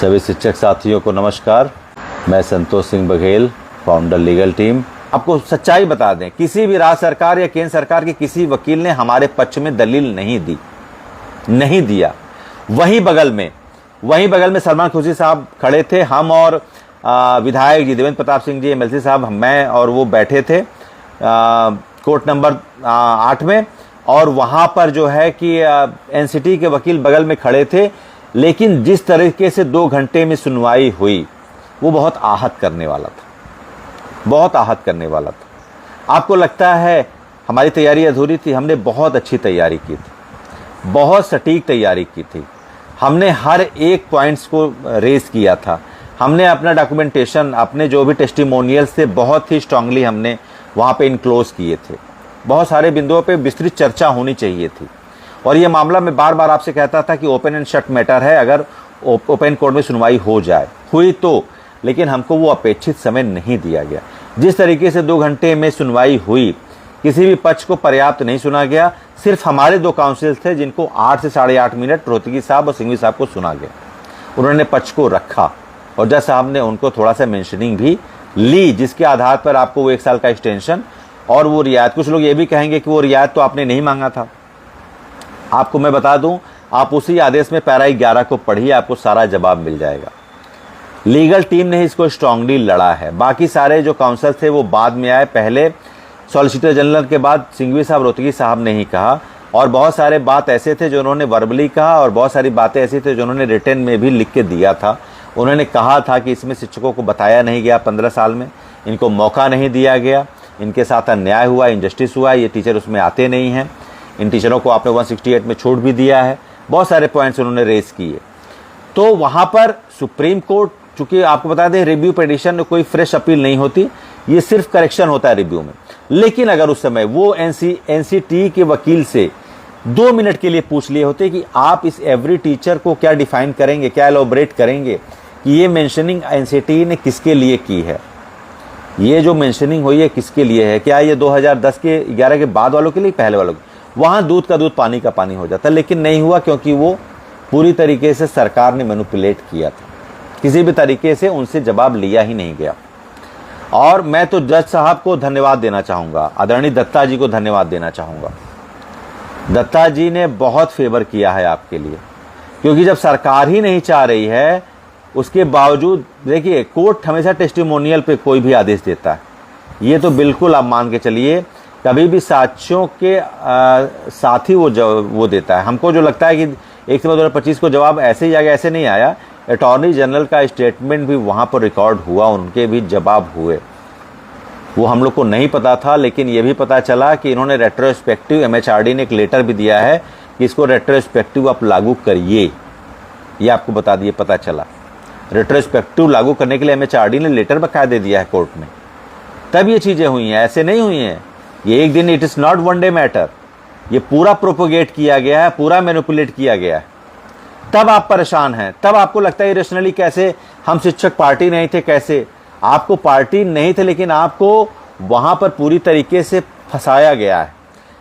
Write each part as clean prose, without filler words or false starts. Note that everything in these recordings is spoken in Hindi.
सभी शिक्षक साथियों को नमस्कार। मैं Santosh Singh Baghel, founder legal team. आपको सच्चाई बता दें, किसी भी राज्य सरकार या केंद्र सरकार के किसी वकील ने हमारे पक्ष में दलील नहीं दिया। वहीं बगल में सलमान खुर्शीद साहब खड़े थे। हम और विधायक जी देवेंद्र प्रताप सिंह जी एमएलसी साहब, मैं और वो बैठे थे कोर्ट नंबर 8 में, और वहाँ पर जो है कि एनसीटी के वकील बगल में खड़े थे। लेकिन जिस तरीके से 2 घंटे में सुनवाई हुई वो बहुत आहत करने वाला था। आपको लगता है हमारी तैयारी अधूरी थी? हमने बहुत अच्छी तैयारी की थी, बहुत सटीक तैयारी की थी। हमने हर एक पॉइंट्स को रेज किया था। हमने अपना डॉक्यूमेंटेशन, अपने जो भी टेस्टिमोनियल्स थे, बहुत ही स्ट्रांगली हमने वहाँ पे इनक्लोज किए थे। बहुत सारे बिंदुओं पे विस्तृत चर्चा होनी चाहिए थी। और ये मामला मैं बार बार आपसे कहता था कि ओपन एंड शट मैटर है, अगर ओपन कोर्ट में सुनवाई हुई तो, लेकिन हमको वो अपेक्षित समय नहीं दिया गया। जिस तरीके से 2 घंटे में सुनवाई हुई, किसी भी पक्ष को पर्याप्त नहीं सुना गया। सिर्फ हमारे 2 काउंसिल थे जिनको 8 से 8.5 मिनट रोहतगी साहब और सिंघवी साहब को सुना गया। उन्होंने पक्ष को रखा और जज साहब ने उनको थोड़ा सा मेंशनिंग भी ली, जिसके आधार पर आपको वो 1 साल का एक्सटेंशन और वो रियायत। कुछ लोग ये भी कहेंगे कि वो रियायत तो आपने नहीं मांगा था। आपको मैं बता दूं, आप उसी आदेश में पैरा 11 को पढ़िए, आपको सारा जवाब मिल जाएगा। लीगल टीम ने इसको स्ट्रांगली लड़ा है। बाकी सारे जो काउंसिल थे वो बाद में आए। पहले सॉलिसिटर जनरल के बाद सिंघवी साहब, रोहतगी साहब ने ही कहा, और बहुत सारे बात ऐसे थे जो उन्होंने वर्बली कहा, और बहुत सारी बातें ऐसी थी जो उन्होंने रिटर्न में भी लिख के दिया था। उन्होंने कहा था कि इसमें शिक्षकों को बताया नहीं गया 15 साल में, इनको मौका नहीं दिया गया, इनके साथ अन्याय हुआ, इनजस्टिस हुआ, ये टीचर उसमें आते नहीं हैं, इन टीचरों को आपने 168 में छूट भी दिया है। बहुत सारे पॉइंट्स उन्होंने रेज किए। तो वहाँ पर सुप्रीम कोर्ट, चूंकि आपको बता दें रिव्यू पिटीशन में कोई फ्रेश अपील नहीं होती, ये सिर्फ करेक्शन होता है रिव्यू में। लेकिन अगर उस समय वो एनसीटी के वकील से 2 मिनट के लिए पूछ लिए होते कि आप इस एवरी टीचर को क्या डिफाइन करेंगे, क्या एलोबरेट करेंगे कि ये मेंशनिंग एनसीटी ने किसके लिए की है, ये जो मेंशनिंग हुई है किसके लिए है, क्या ये 2010 के 11 के बाद वालों के लिए, पहले वालों के, वहां दूध का दूध पानी का पानी हो जाता। लेकिन नहीं हुआ, क्योंकि वो पूरी तरीके से सरकार ने मैनिपुलेट किया था। किसी भी तरीके से उनसे जवाब लिया ही नहीं गया। और मैं तो जज साहब को धन्यवाद देना चाहूंगा, आदरणीय दत्ता जी को धन्यवाद देना चाहूंगा। दत्ता जी ने बहुत फेवर किया है आपके लिए, क्योंकि जब सरकार ही नहीं चाह रही है, उसके बावजूद देखिए कोर्ट हमेशा टेस्टिमोनियल पे कोई भी आदेश देता है। ये तो बिल्कुल आप मान के चलिए, कभी भी साक्ष्यों के साथ ही वो देता है। हमको जो लगता है कि 1 सितंबर 2025 को जवाब ऐसे ही आ गया, ऐसे नहीं आया। अटॉर्नी जनरल का स्टेटमेंट भी वहाँ पर रिकॉर्ड हुआ, उनके भी जवाब हुए। वो हम लोग को नहीं पता था, लेकिन ये भी पता चला कि इन्होंने रेट्रोस्पेक्टिव, एमएचआरडी ने एक लेटर भी दिया है कि इसको रेट्रोस्पेक्टिव आप लागू करिए। ये आपको बता दिए, पता चला रेट्रोस्पेक्टिव लागू करने के लिए एमएचआरडी ने लेटर बकायदे दिया है कोर्ट में। तब ये चीज़ें हुई हैं, ऐसे नहीं हुई हैं। ये एक दिन, it is not one day matter. ये पूरा प्रोपोगेट किया गया है, पूरा मैनिपुलेट किया गया है। तब आप परेशान हैं, तब आपको लगता है इरेशनली कैसे हम शिक्षक पार्टी नहीं थे, कैसे आपको पार्टी नहीं थे, लेकिन आपको वहां पर पूरी तरीके से फंसाया गया है।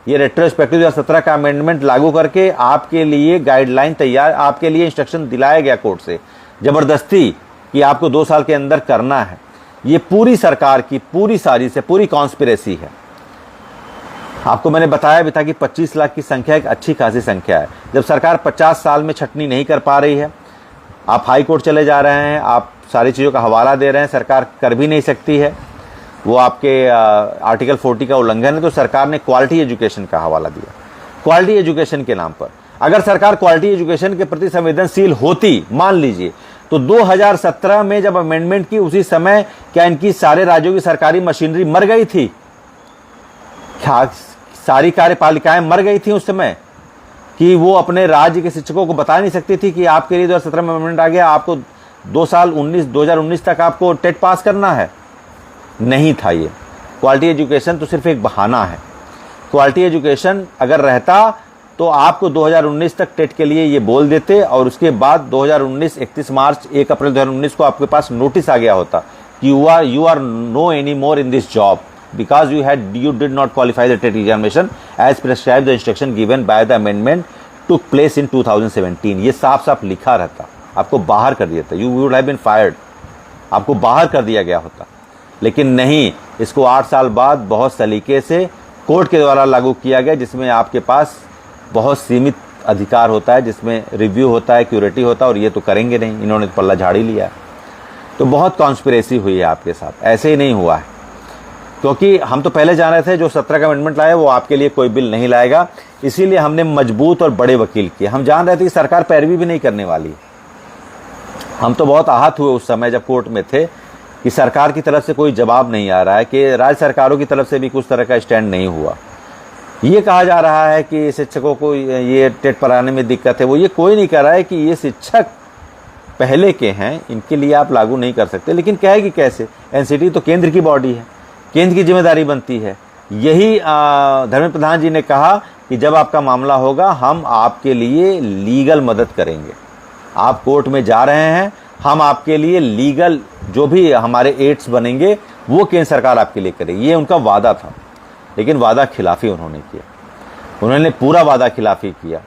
ये रेट्रोस्पेक्टिव 2017 का अमेंडमेंट लागू करके आपके लिए गाइडलाइन तैयार, आपके लिए इंस्ट्रक्शन दिलाया गया कोर्ट से जबरदस्ती कि आपको 2 साल के अंदर करना है। ये पूरी सरकार की पूरी साजिश है, पूरी कॉन्स्पिरेसी है। आपको मैंने बताया भी था कि 25 लाख की संख्या एक अच्छी खासी संख्या है। जब सरकार 50 साल में छटनी नहीं कर पा रही है, आप हाई कोर्ट चले जा रहे हैं, आप सारी चीज़ों का हवाला दे रहे हैं, सरकार कर भी नहीं सकती है, वो आपके आर्टिकल 40 का उल्लंघन है। तो सरकार ने क्वालिटी एजुकेशन का हवाला दिया। क्वालिटी एजुकेशन के नाम पर अगर सरकार क्वालिटी एजुकेशन के प्रति संवेदनशील होती, मान लीजिए, तो 2017 में जब अमेंडमेंट की, उसी समय क्या इनकी सारे राज्यों की सरकारी मशीनरी मर गई थी? क्या सारी कार्यपालिकाएं मर गई थी उस समय कि वो अपने राज्य के शिक्षकों को बता नहीं सकती थी कि आपके लिए 2017 में अमेंडमेंट आ गया, आपको 2019 तक आपको टेट पास करना है? नहीं था। ये क्वालिटी एजुकेशन तो सिर्फ एक बहाना है। क्वालिटी एजुकेशन अगर रहता तो आपको 2019 तक टेट के लिए ये बोल देते, और उसके बाद 2019 31 मार्च 1 अप्रैल 2019 को आपके पास नोटिस आ गया होता कि you are no any more in this job because you did not qualify the TET examination as prescribed the instruction given by the amendment took place in 2017। ये साफ साफ लिखा रहता। आपको बाहर कर दिया था, you would have been fired, आपको बाहर कर दिया गया होता। लेकिन नहीं, इसको 8 साल बाद बहुत सलीके से कोर्ट के द्वारा लागू किया गया, जिसमें आपके पास बहुत सीमित अधिकार होता है, जिसमें रिव्यू होता है, क्यूरेटी होता है, और ये तो करेंगे नहीं, इन्होंने पल्ला झाड़ ही लिया। तो बहुत कॉन्स्पिरेसी हुई है आपके साथ, ऐसे ही नहीं हुआ है। क्योंकि हम तो पहले जान रहे थे जो 17 का अमेंडमेंट लाया वो आपके लिए कोई बिल नहीं लाएगा, इसीलिए हमने मजबूत और बड़े वकील किए। हम जान रहे थे कि सरकार पैरवी भी नहीं करने वाली। हम तो बहुत आहत हुए उस समय जब कोर्ट में थे कि सरकार की तरफ से कोई जवाब नहीं आ रहा है, कि राज्य सरकारों की तरफ से भी कुछ तरह का स्टैंड नहीं हुआ। ये कहा जा रहा है कि शिक्षकों को ये टेट पढ़ाने में दिक्कत है, वो ये कोई नहीं कह रहा है कि ये शिक्षक पहले के हैं, इनके लिए आप लागू नहीं कर सकते। लेकिन कहेगी कैसे? एनसीटी तो केंद्र की बॉडी है, केंद्र की जिम्मेदारी बनती है। यही धर्मेंद्र प्रधान जी ने कहा कि जब आपका मामला होगा हम आपके लिए लीगल मदद करेंगे। आप कोर्ट में जा रहे हैं, हम आपके लिए लीगल जो भी हमारे एड्स बनेंगे वो केंद्र सरकार आपके लिए करेगी। ये उनका वादा था, लेकिन वादा खिलाफी उन्होंने किया, उन्होंने पूरा वादा खिलाफी किया।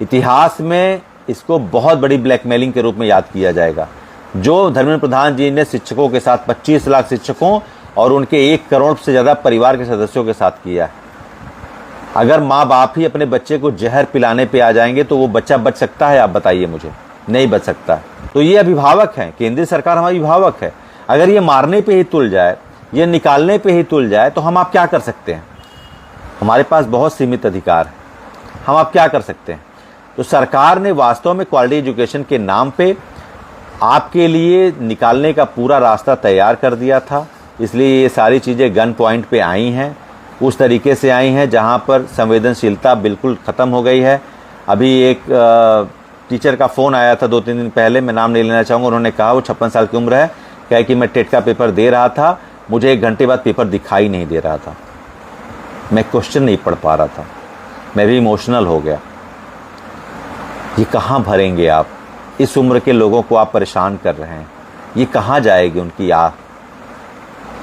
इतिहास में इसको बहुत बड़ी ब्लैकमेलिंग के रूप में याद किया जाएगा, जो धर्मेंद्र प्रधान जी ने शिक्षकों के साथ, 25 लाख शिक्षकों और उनके 1 करोड़ से ज़्यादा परिवार के सदस्यों के साथ किया है। अगर माँ बाप ही अपने बच्चे को जहर पिलाने पे आ जाएंगे तो वो बच्चा बच सकता है? आप बताइए मुझे, नहीं बच सकता। तो ये अभिभावक हैं, केंद्रीय सरकार हमारी अभिभावक है। अगर ये मारने पे ही तुल जाए, ये निकालने पे ही तुल जाए, तो हम आप क्या कर सकते हैं? हमारे पास बहुत सीमित अधिकार है, हम आप क्या कर सकते हैं? तो सरकार ने वास्तव में क्वालिटी एजुकेशन के नाम पे आपके लिए निकालने का पूरा रास्ता तैयार कर दिया था। इसलिए ये सारी चीज़ें गन पॉइंट पे आई हैं, उस तरीके से आई हैं जहाँ पर संवेदनशीलता बिल्कुल ख़त्म हो गई है। अभी एक टीचर का फ़ोन आया था 2-3 दिन पहले, मैं नाम नहीं लेना चाहूँगा। उन्होंने कहा, वो 56 साल की उम्र है, कहा कि मैं टेट का पेपर दे रहा था, मुझे 1 घंटे बाद पेपर दिखाई नहीं दे रहा था, मैं क्वेश्चन नहीं पढ़ पा रहा था, मैं भी इमोशनल हो गया। ये कहाँ भरेंगे आप? इस उम्र के लोगों को आप परेशान कर रहे हैं, ये कहाँ जाएगी उनकी आँख?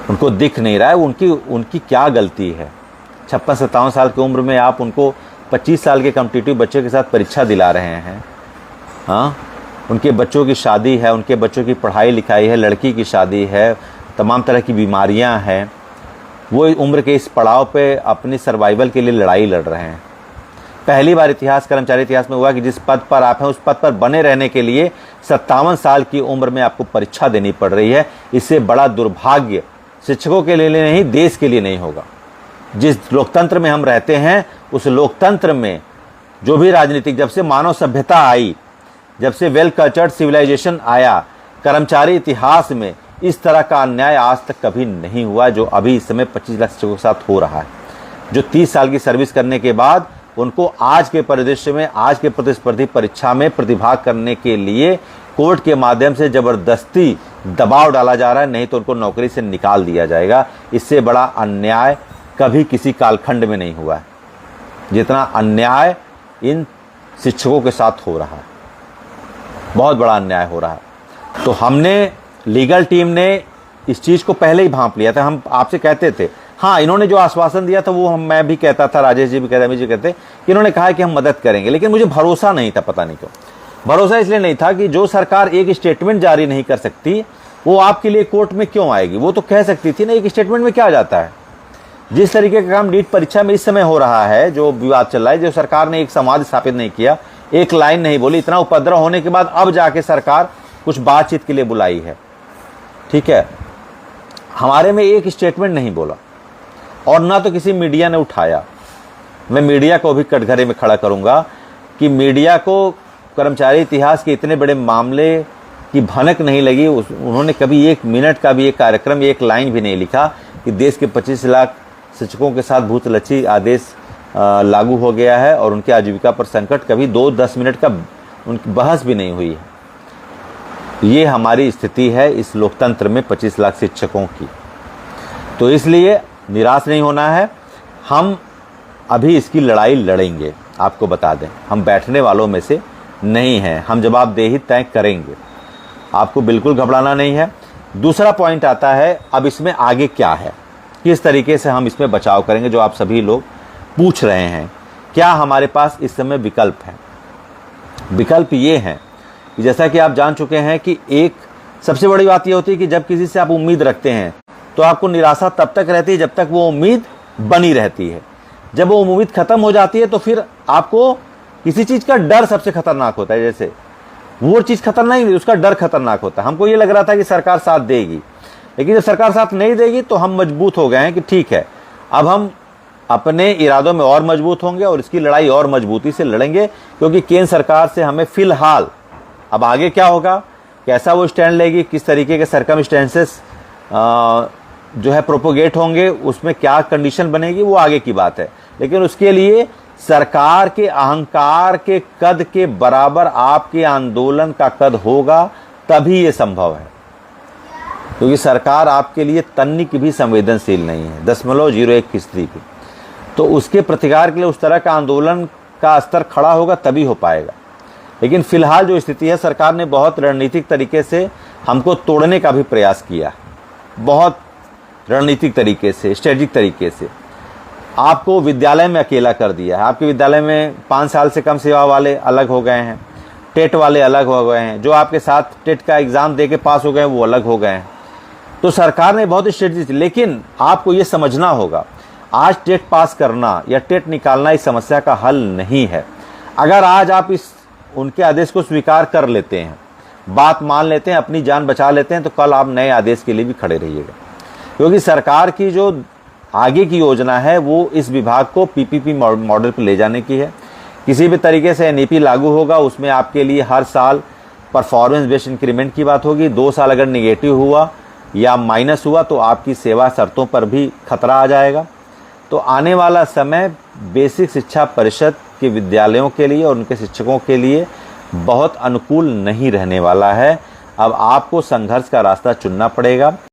उनको दिख नहीं रहा है उनकी क्या गलती है? 56-57 साल की उम्र में आप उनको 25 साल के कॉम्पिटिटिव बच्चे के साथ परीक्षा दिला रहे हैं। हाँ, उनके बच्चों की शादी है, उनके बच्चों की पढ़ाई लिखाई है, लड़की की शादी है, तमाम तरह की बीमारियां हैं। वो उम्र के इस पड़ाव पे अपनी सर्वाइवल के लिए लड़ाई लड़ रहे हैं। पहली बार कर्मचारी इतिहास में हुआ कि जिस पद पर आप हैं उस पद पर बने रहने के लिए 57 साल की उम्र में आपको परीक्षा देनी पड़ रही है। इससे बड़ा दुर्भाग्य शिक्षकों के लिए नहीं, देश के लिए नहीं होगा। जिस लोकतंत्र में हम रहते हैं, उस लोकतंत्र में जो भी राजनीतिक, जब से मानव सभ्यता आई, जब से वेल कल्चर्ड सिविलाइजेशन आया, कर्मचारी इतिहास में इस तरह का अन्याय आज तक कभी नहीं हुआ जो अभी इस समय 25 लाख शिक्षकों के साथ हो रहा है। जो 30 साल की सर्विस करने के बाद उनको आज के परिदृश्य में, आज के प्रतिस्पर्धी परीक्षा में प्रतिभाग करने के लिए कोर्ट के माध्यम से जबरदस्ती दबाव डाला जा रहा है, नहीं तो उनको नौकरी से निकाल दिया जाएगा। इससे बड़ा अन्याय कभी किसी कालखंड में नहीं हुआ है जितना अन्याय इन शिक्षकों के साथ हो रहा है। बहुत बड़ा अन्याय हो रहा है। तो हमने, लीगल टीम ने इस चीज़ को पहले ही भांप लिया था। हम आपसे कहते थे, हाँ, इन्होंने जो आश्वासन दिया था वो मैं भी कहता था, राजेश जी भी कहते, अमित जी कहते कि इन्होंने कहा कि हम मदद करेंगे, लेकिन मुझे भरोसा नहीं था। पता नहीं क्यों भरोसा इसलिए नहीं था कि जो सरकार एक स्टेटमेंट जारी नहीं कर सकती वो आपके लिए कोर्ट में क्यों आएगी? वो तो कह सकती थी ना, एक स्टेटमेंट में क्या जाता है। जिस तरीके का काम नीट परीक्षा में इस समय हो रहा है, जो विवाद चल रहा है, जो सरकार ने एक संवाद स्थापित नहीं किया, एक लाइन नहीं बोली, इतना उपद्रव होने के बाद अब जाके सरकार कुछ बातचीत के लिए बुलाई है। ठीक है, हमारे में एक स्टेटमेंट नहीं बोला और ना तो किसी मीडिया ने उठाया। मैं मीडिया को भी कटघरे में खड़ा करूंगा कि मीडिया को कर्मचारी इतिहास के इतने बड़े मामले की भनक नहीं लगी। उन्होंने कभी 1 मिनट का भी एक कार्यक्रम, एक लाइन भी नहीं लिखा कि देश के 25 लाख शिक्षकों के साथ भूतलक्षी आदेश लागू हो गया है और उनकी आजीविका पर संकट। कभी 2-10 मिनट का उनकी बहस भी नहीं हुई है। ये हमारी स्थिति है इस लोकतंत्र में 25 लाख शिक्षकों की। तो इसलिए निराश नहीं होना है, हम अभी इसकी लड़ाई लड़ेंगे। आपको बता दें, हम बैठने वालों में से नहीं हैं, हम जवाबदेही तय करेंगे। आपको बिल्कुल घबराना नहीं है। दूसरा पॉइंट आता है, अब इसमें आगे क्या है, किस तरीके से हम इसमें बचाव करेंगे, जो आप सभी लोग पूछ रहे हैं। क्या हमारे पास इस समय विकल्प है? विकल्प ये है कि जैसा कि आप जान चुके हैं कि एक सबसे बड़ी बात यह होती है कि जब किसी से आप उम्मीद रखते हैं तो आपको निराशा तब तक रहती है जब तक वो उम्मीद बनी रहती है। जब वो उम्मीद खत्म हो जाती है तो फिर आपको किसी चीज़ का डर सबसे खतरनाक होता है। जैसे वो चीज़ खतरनाक नहीं, उसका डर खतरनाक होता है। हमको ये लग रहा था कि सरकार साथ देगी, लेकिन जब सरकार साथ नहीं देगी तो हम मजबूत हो गए हैं कि ठीक है, अब हम अपने इरादों में और मजबूत होंगे और इसकी लड़ाई और मजबूती से लड़ेंगे, क्योंकि केंद्र सरकार से हमें फिलहाल, अब आगे क्या होगा, कैसा वो स्टैंड लेगी, किस तरीके के सर्कमस्टेंसेस जो है प्रोपोगेट होंगे, उसमें क्या कंडीशन बनेगी, वो आगे की बात है। लेकिन उसके लिए सरकार के अहंकार के कद के बराबर आपके आंदोलन का कद होगा, तभी ये संभव है। क्योंकि सरकार आपके लिए तनिक भी संवेदनशील नहीं है, 0.01% की। तो उसके प्रतिकार के लिए उस तरह का आंदोलन का स्तर खड़ा होगा तभी हो पाएगा। लेकिन फिलहाल जो स्थिति है, सरकार ने बहुत रणनीतिक तरीके से हमको तोड़ने का भी प्रयास किया, बहुत रणनीतिक तरीके से, स्ट्रेटेजिक तरीके से। आपको विद्यालय में अकेला कर दिया है। आपके विद्यालय में 5 साल से कम सेवा वाले अलग हो गए हैं, टेट वाले अलग हो गए हैं, जो आपके साथ टेट का एग्ज़ाम दे के पास हो गए वो अलग हो गए हैं। तो सरकार ने बहुत स्ट्रेटेजी, लेकिन आपको ये समझना होगा, आज टेट पास करना या टेट निकालना इस समस्या का हल नहीं है। अगर आज आप इस उनके आदेश को स्वीकार कर लेते हैं, बात मान लेते हैं, अपनी जान बचा लेते हैं, तो कल आप नए आदेश के लिए भी खड़े रहिएगा। क्योंकि सरकार की जो आगे की योजना है वो इस विभाग को पीपीपी मॉडल पर ले जाने की है। किसी भी तरीके से एनईपी लागू होगा, उसमें आपके लिए हर साल परफॉर्मेंस बेस्ड इंक्रीमेंट की बात होगी। 2 साल अगर निगेटिव हुआ या माइनस हुआ तो आपकी सेवा शर्तों पर भी खतरा आ जाएगा। तो आने वाला समय बेसिक शिक्षा परिषद के विद्यालयों के लिए और उनके शिक्षकों के लिए बहुत अनुकूल नहीं रहने वाला है। अब आपको संघर्ष का रास्ता चुनना पड़ेगा।